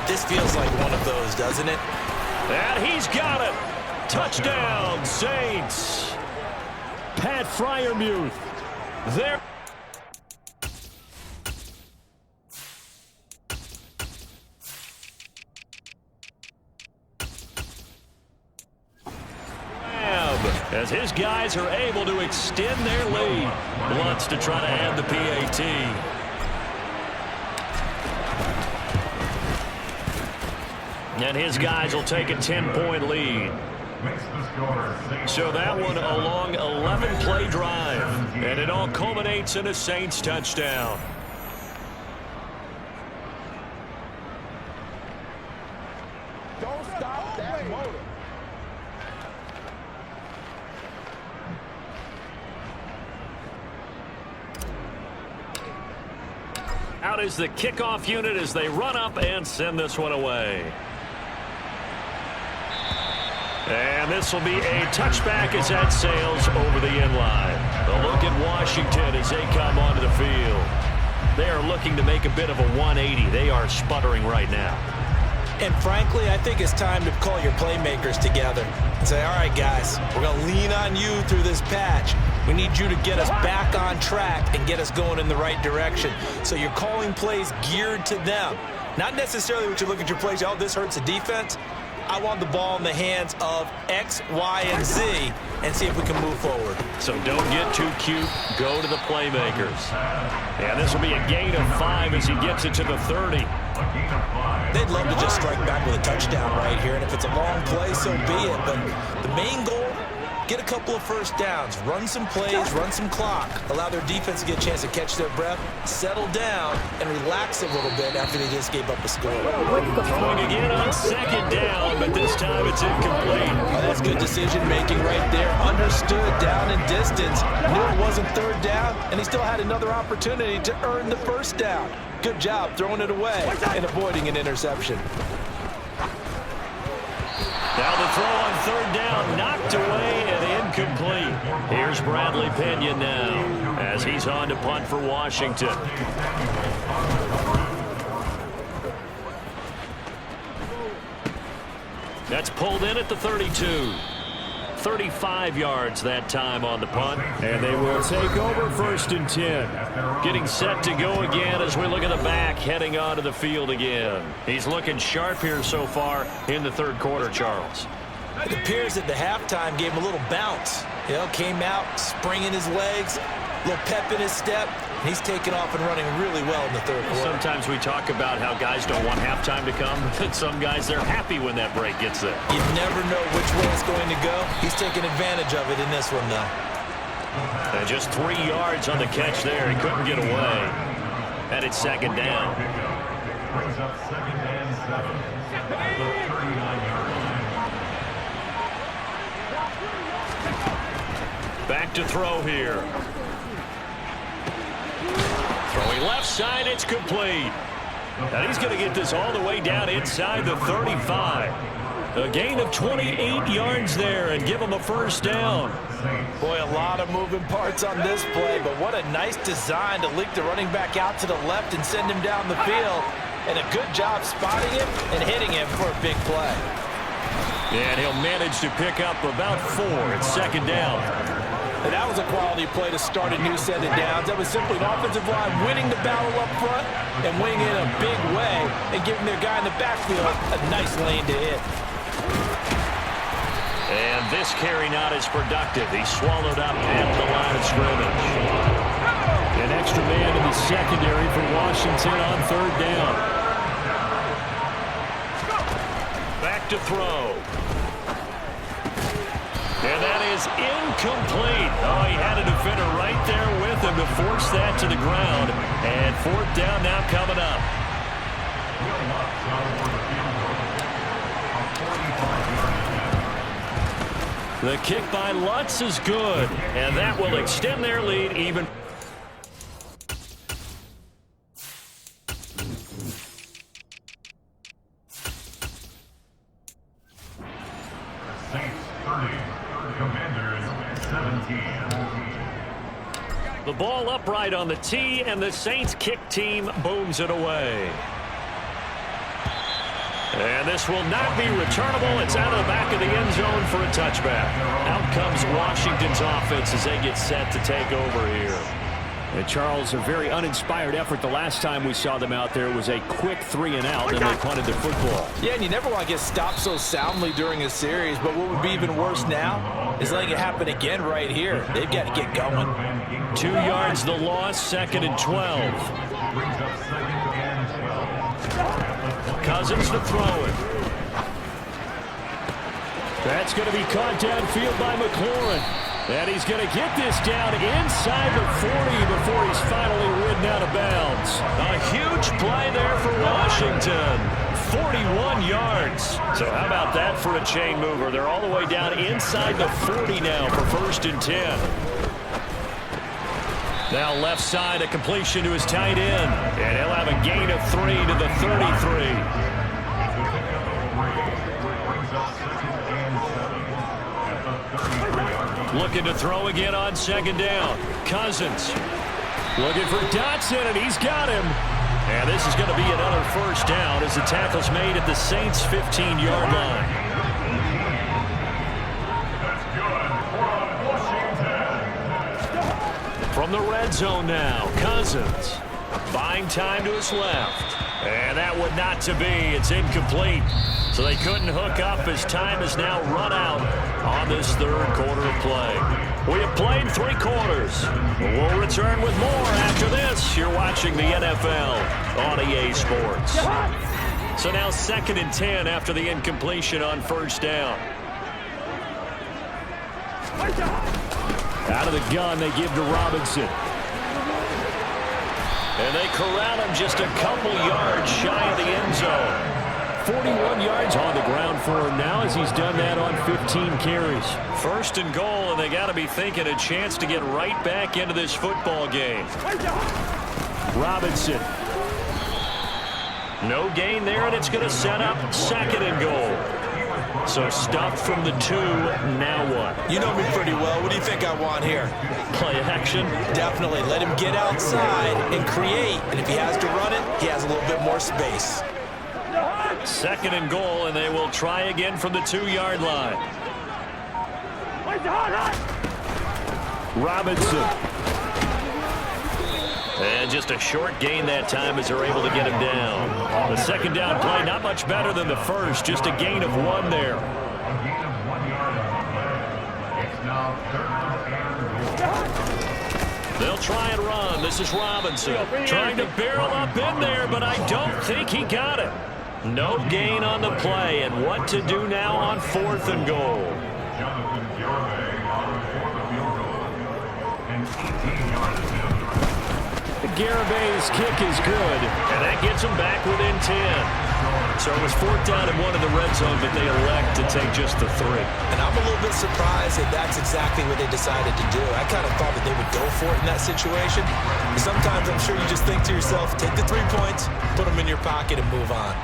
This feels like one of those, doesn't it? And he's got it. Touchdown, Saints. Pat Freiermuth. There. As his guys are able to extend their lead. Wants to try to add the PAT. And his guys will take a 10-point lead. So that one a long 11-play drive. And it all culminates in a Saints touchdown. Don't stop that motor. Out is the kickoff unit as they run up and send this one away. And this will be a touchback as that sails over the end line. A look at Washington as they come onto the field. They are looking to make a bit of a 180. They are sputtering right now. And frankly, I think it's time to call your playmakers together and say, all right, guys, we're going to lean on you through this patch. We need you to get us back on track and get us going in the right direction. So you're calling plays geared to them. Not necessarily what you look at your plays, oh, this hurts the defense. I want the ball in the hands of X, Y, and Z and see if we can move forward. So don't get too cute. Go to the playmakers. And this will be a gain of 5 as he gets it to the 30. They'd love to just strike back with a touchdown right here, and if it's a long play, so be it. But the main goal, get a couple of first downs, run some plays, run some clock, allow their defense to get a chance to catch their breath, settle down, and relax a little bit after they just gave up a score. Throwing again on second down, but this time it's incomplete. Oh, that's good decision-making right there. Understood down and distance. Knew it wasn't third down, and he still had another opportunity to earn the first down. Good job throwing it away and avoiding an interception. Now the throw on third down, knocked away and incomplete. Here's Bradley Pinion now as he's on to punt for Washington. That's pulled in at the 32. 35 yards that time on the punt. And they will take over 1st and 10. Getting set to go again as we look at the back heading onto the field again. He's looking sharp here so far in the third quarter, Charles. It appears that the halftime gave him a little bounce. You know, came out, springing his legs, a little pep in his step. And he's taken off and running really well in the third quarter. Sometimes we talk about how guys don't want halftime to come. Some guys, they're happy when that break gets there. You never know which way it's going to go. He's taking advantage of it in this one, though. And just 3 yards on the catch there. He couldn't get away. And it's second down. Brings up 2nd and 7 at the 39-yard line. Back to throw here. Throwing left side, it's complete. And he's going to get this all the way down inside the 35. A gain of 28 yards there and give him a first down. Boy, a lot of moving parts on this play, but what a nice design to leak the running back out to the left and send him down the field. And a good job spotting him and hitting him for a big play. And he'll manage to pick up about 4 at second down. And that was a quality play to start a new set of downs. That was simply an offensive line winning the battle up front and winning it in a big way and giving their guy in the backfield a nice lane to hit. And this carry not as productive. He swallowed up at the line of scrimmage. An extra man in the secondary for Washington on third down. Back to throw. And that is incomplete. Oh, he had a defender right there with him to force that to the ground. And fourth down now coming up. The kick by Lutz is good. And that will extend their lead even. Saints 30, Commanders 17. The ball upright on the tee, and the Saints kick team booms it away. And this will not be returnable. It's out of the back of the end zone for a touchback. Out comes Washington's offense as they get set to take over here. And Charles, a very uninspired effort the last time we saw them out there. It was a quick 3 and out, and they punted the football. Yeah, and you never want to get stopped so soundly during a series, but what would be even worse now is letting it happen again right here. They've got to get going. 2 yards the loss, 2nd and 12. Brings up 2nd and 12. Cousins to throw it. That's going to be caught downfield by McLaurin. And he's going to get this down inside the 40 before he's finally ridden out of bounds. A huge play there for Washington. 41 yards. So how about that for a chain mover? They're all the way down inside the 40 now for 1st and 10. Now left side, a completion to his tight end. And he'll have a gain of 3 to the 33. Looking to throw again on 2nd down. Cousins looking for Dotson, and he's got him. And this is going to be another first down as the tackle's made at the Saints' 15-yard line. From the red zone now, Cousins buying time to his left. And that would not to be. It's incomplete. So they couldn't hook up as time has now run out on this 3rd quarter of play. We have played 3 quarters. We'll return with more after this. You're watching the NFL on EA Sports. So now 2nd and 10 after the incompletion on 1st down. Out of the gun, they give to Robinson. And they corral him just a couple yards shy of the end zone. 41 yards on the ground for him now as he's done that on 15 carries. 1st and goal, and they got to be thinking a chance to get right back into this football game. Robinson. No gain there, and it's going to set up 2nd and goal. So stuffed from the 2, now what? You know me pretty well. What do you think I want here? Play action? Definitely. Let him get outside and create. And if he has to run it, he has a little bit more space. 2nd and goal, and they will try again from the 2-yard line. Robinson. And just a short gain that time as they're able to get him down. The 2nd down play, not much better than the first, just a gain of 1 there. They'll try and run. This is Robinson trying to barrel up in there, but I don't think he got it. No gain on the play, and what to do now on 4th and goal. Garabay's kick is good, and that gets them back within 10. So it was 4th down and 1 in the red zone, but they elect to take just the 3. And I'm a little bit surprised that that's exactly what they decided to do. I kind of thought that they would go for it in that situation. Sometimes I'm sure you just think to yourself, take the 3 points, put them in your pocket, and move on.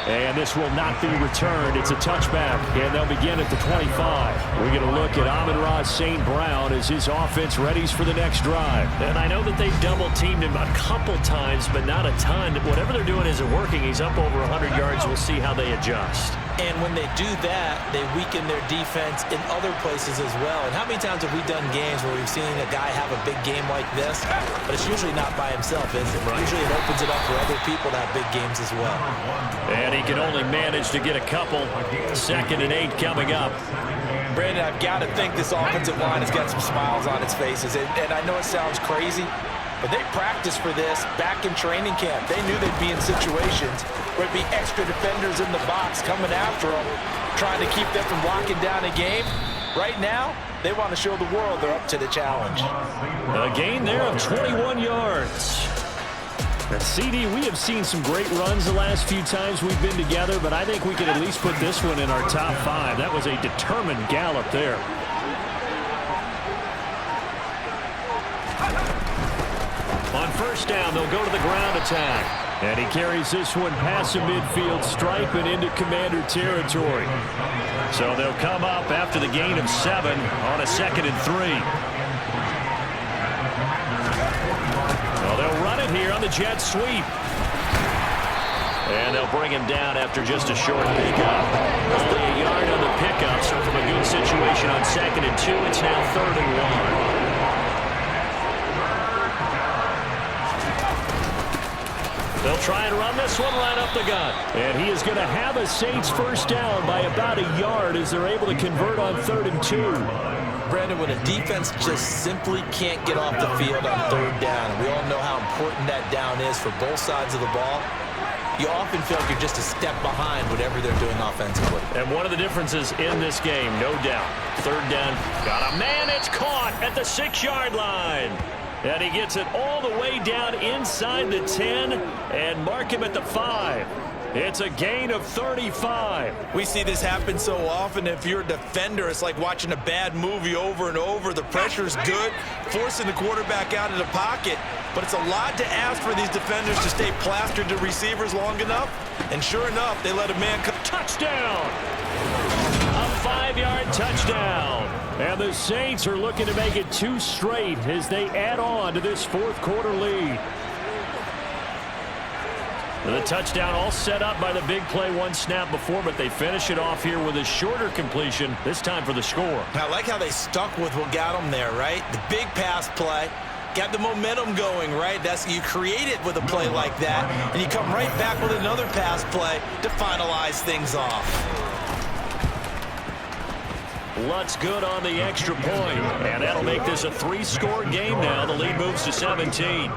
And this will not be returned. It's a touchback, and they'll begin at the 25. We're going to look at Amon-Ra St. Brown as his offense readies for the next drive. And I know that they double-teamed him a couple times, but not a ton. Whatever they're doing isn't working. He's up over 100 yards. We'll see how they adjust. And when they do that, they weaken their defense in other places as well. And how many times have we done games where we've seen a guy have a big game like this? But it's usually not by himself, is it? Right. Usually it opens it up for other people to have big games as well. And he can only manage to get a couple. 2nd and 8 coming up. Brandon, I've got to think this offensive line has got some smiles on its faces. And I know it sounds crazy, but they practiced for this back in training camp. They knew they'd be in situations where it'd be extra defenders in the box coming after them, trying to keep them from locking down a game. Right now, they want to show the world they're up to the challenge. A gain there of 21 yards. Now, CD, we have seen some great runs the last few times we've been together, but I think we can at least put this one in our top 5. That was a determined gallop there. On 1st down, they'll go to the ground attack. And he carries this one past the midfield stripe and into Commander territory. So they'll come up after the gain of 7 on a 2nd and 3. Well, they'll run it here on the jet sweep. And they'll bring him down after just a short pickup. Only a yard on the pickup, so from a good situation on 2nd and 2, it's now 3rd and 1. They'll try and run this one right up the gut. And he is going to have a Saints 1st down by about a yard as they're able to convert on 3rd and 2. Brandon, when a defense just simply can't get off the field on 3rd down, and we all know how important that down is for both sides of the ball, you often feel like you're just a step behind whatever they're doing offensively. And one of the differences in this game, no doubt, 3rd down, got a man, it's caught at the 6-yard line. And he gets it all the way down inside the 10 and mark him at the 5. It's a gain of 35. We see this happen so often. If you're a defender, it's like watching a bad movie over and over. The pressure's good, forcing the quarterback out of the pocket. But it's a lot to ask for these defenders to stay plastered to receivers long enough. And sure enough, they let a man come. Touchdown! A 5-yard touchdown. And the Saints are looking to make it 2 straight as they add on to this 4th quarter lead. The touchdown all set up by the big play 1 snap before, but they finish it off here with a shorter completion, this time for the score. I like how they stuck with what got them there, right? The big pass play. Got the momentum going, right? You create it with a play like that, and you come right back with another pass play to finalize things off. Lutz good on the extra point, and that'll make this a 3-score game now. The lead moves to 17.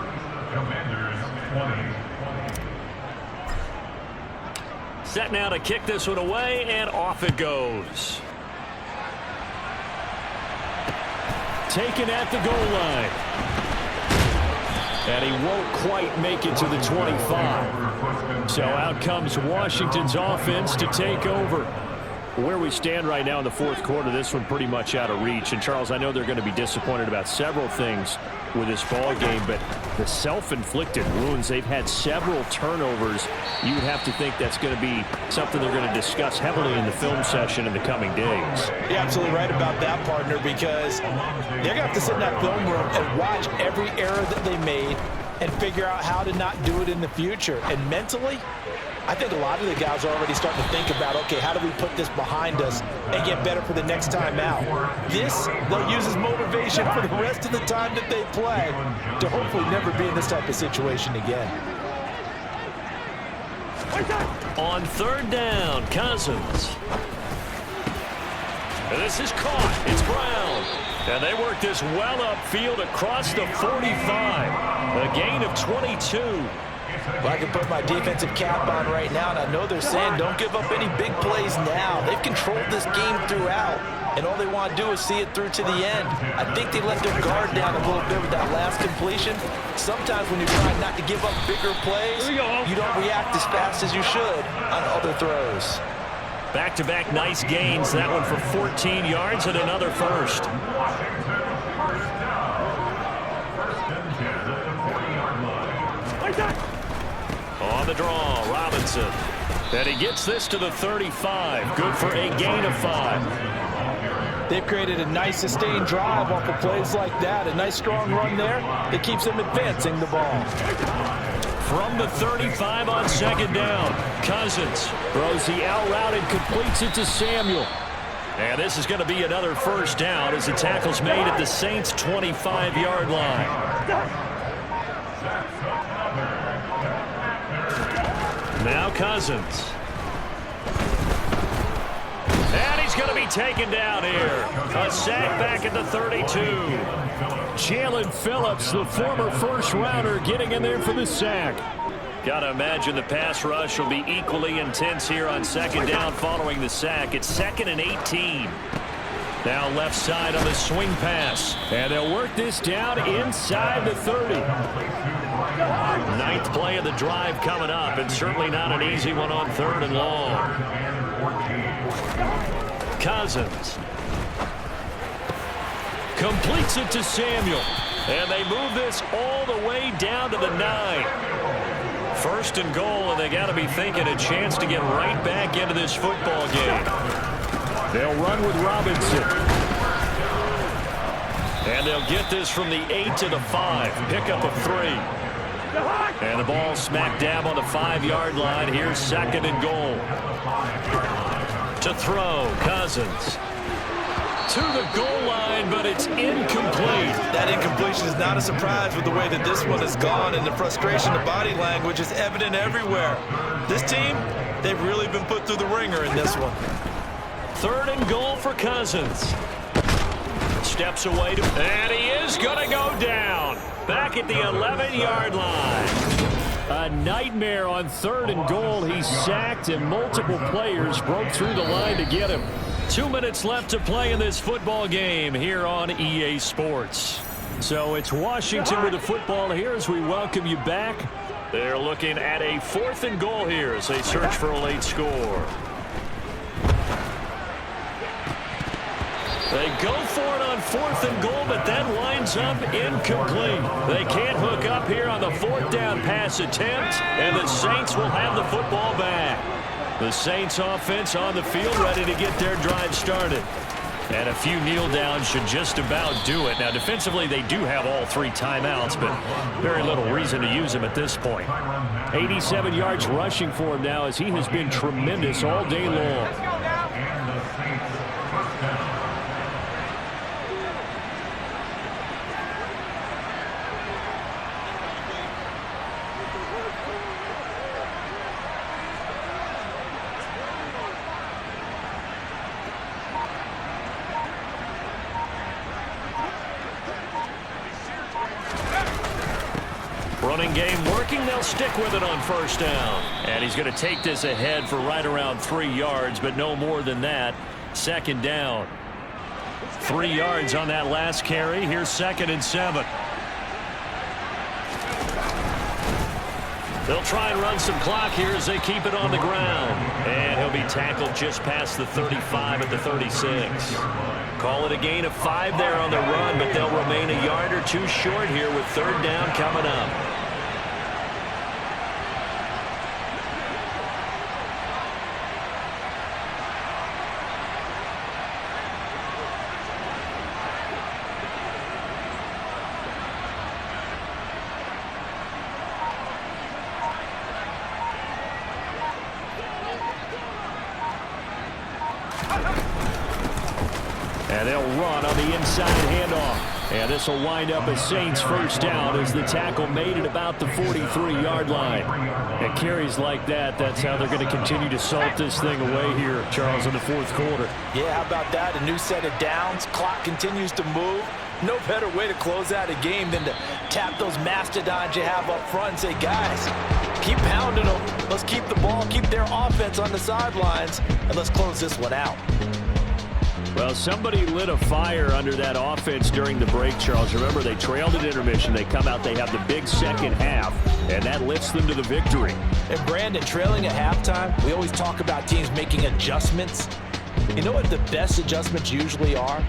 Set now to kick this one away, and off it goes. Taken at the goal line. And he won't quite make it to the 25. So out comes Washington's offense to take over. Where we stand right now in the 4th quarter, this one pretty much out of reach. And, Charles, I know they're going to be disappointed about several things with this ball game, but the self-inflicted wounds, they've had several turnovers. You would have to think that's going to be something they're going to discuss heavily in the film session in the coming days. You're absolutely right about that, partner, because they're going to have to sit in that film room and watch every error that they made and figure out how to not do it in the future. And mentally, I think a lot of the guys are already starting to think about, okay, how do we put this behind us and get better for the next time out? This, they'll use as motivation for the rest of the time that they play to hopefully never be in this type of situation again. On 3rd down, Cousins. And this is caught. It's Brown. And they work this well upfield across the 45. A gain of 22. Well, I can put my defensive cap on right now, and I know they're saying don't give up any big plays now. They've controlled this game throughout, and all they want to do is see it through to the end. I think they let their guard down a little bit with that last completion. Sometimes when you're trying not to give up bigger plays, you don't react as fast as you should on other throws. Back-to-back nice gains. That one for 14 yards and another first. On the draw, Robinson. And he gets this to the 35. Good for a gain of 5. They've created a nice sustained drive off of plays like that. A nice strong run there that keeps them advancing the ball. From the 35 on second down, Cousins throws the out route and completes it to Samuel. And this is going to be another first down as the tackle's made at the Saints' 25-yard line. Now Cousins. And he's going to be taken down here. A sack back at the 32. Jalen Phillips, the former first-rounder, getting in there for the sack. Got to imagine the pass rush will be equally intense here on second down following the sack. It's 2nd and 18. Now left side on the swing pass. And they'll work this down inside the 30. 9th play of the drive coming up, and certainly not an easy one on 3rd and long. Cousins completes it to Samuel, and they move this all the way down to the 9. 1st and goal, and they got to be thinking a chance to get right back into this football game. They'll run with Robinson. And they'll get this from the 8 to the 5. Pickup of 3. And the ball smack dab on the 5-yard line. Here's 2nd and goal. To throw, Cousins. To the goal line, but it's incomplete. That incompletion is not a surprise with the way that this one has gone, and the frustration, the body language is evident everywhere. This team, they've really been put through the ringer in this one. 3rd and goal for Cousins. Steps away, and he is going to go down. Back at the 11-yard line. A nightmare on 3rd and goal. He's sacked, and multiple players broke through the line to get him. 2 minutes left to play in this football game here on EA Sports. So it's Washington with the football here as we welcome you back. They're looking at a 4th and goal here as they search for a late score. They go for it on 4th and goal, but that winds up incomplete. They can't hook up here on the 4th down pass attempt, and the Saints will have the football back. The Saints offense on the field ready to get their drive started. And a few kneel downs should just about do it. Now, defensively, they do have all 3 timeouts, but very little reason to use them at this point. 87 yards rushing for him now as he has been tremendous all day long. Running game working. They'll stick with it on 1st down. And he's going to take this ahead for right around 3 yards, but no more than that. 2nd down. 3 yards on that last carry. Here's 2nd and 7. They'll try and run some clock here as they keep it on the ground. And he'll be tackled just past the 35 at the 36. Call it a gain of 5 there on the run, but they'll remain a yard or 2 short here with 3rd down coming up. And they'll run on the inside handoff. And this will wind up a Saints 1st down as the tackle made it about the 43-yard line. And carries like that, that's how they're going to continue to salt this thing away here, Charles, in the 4th quarter. Yeah, how about that? A new set of downs. Clock continues to move. No better way to close out a game than to tap those mastodons you have up front and say, guys, Keep pounding them. Let's keep the ball, keep their offense on the sidelines, and let's close this one out. Well, somebody lit a fire under that offense during the break, Charles. Remember, they trailed at intermission. They come out, they have the big second half, and that lifts them to the victory. And Brandon, trailing at halftime, we always talk about teams making adjustments. You know what the best adjustments usually are?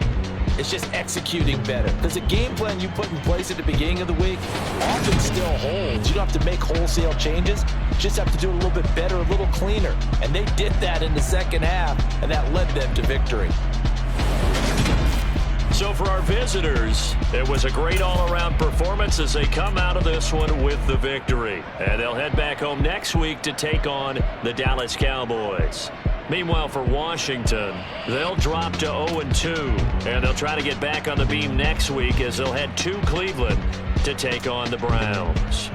It's just executing better. Because the game plan you put in place at the beginning of the week often still holds. You don't have to make wholesale changes. You just have to do it a little bit better, a little cleaner. And they did that in the second half, and that led them to victory. So for our visitors, it was a great all-around performance as they come out of this one with the victory. And they'll head back home next week to take on the Dallas Cowboys. Meanwhile, for Washington, they'll drop to 0-2, and they'll try to get back on the beam next week as they'll head to Cleveland to take on the Browns.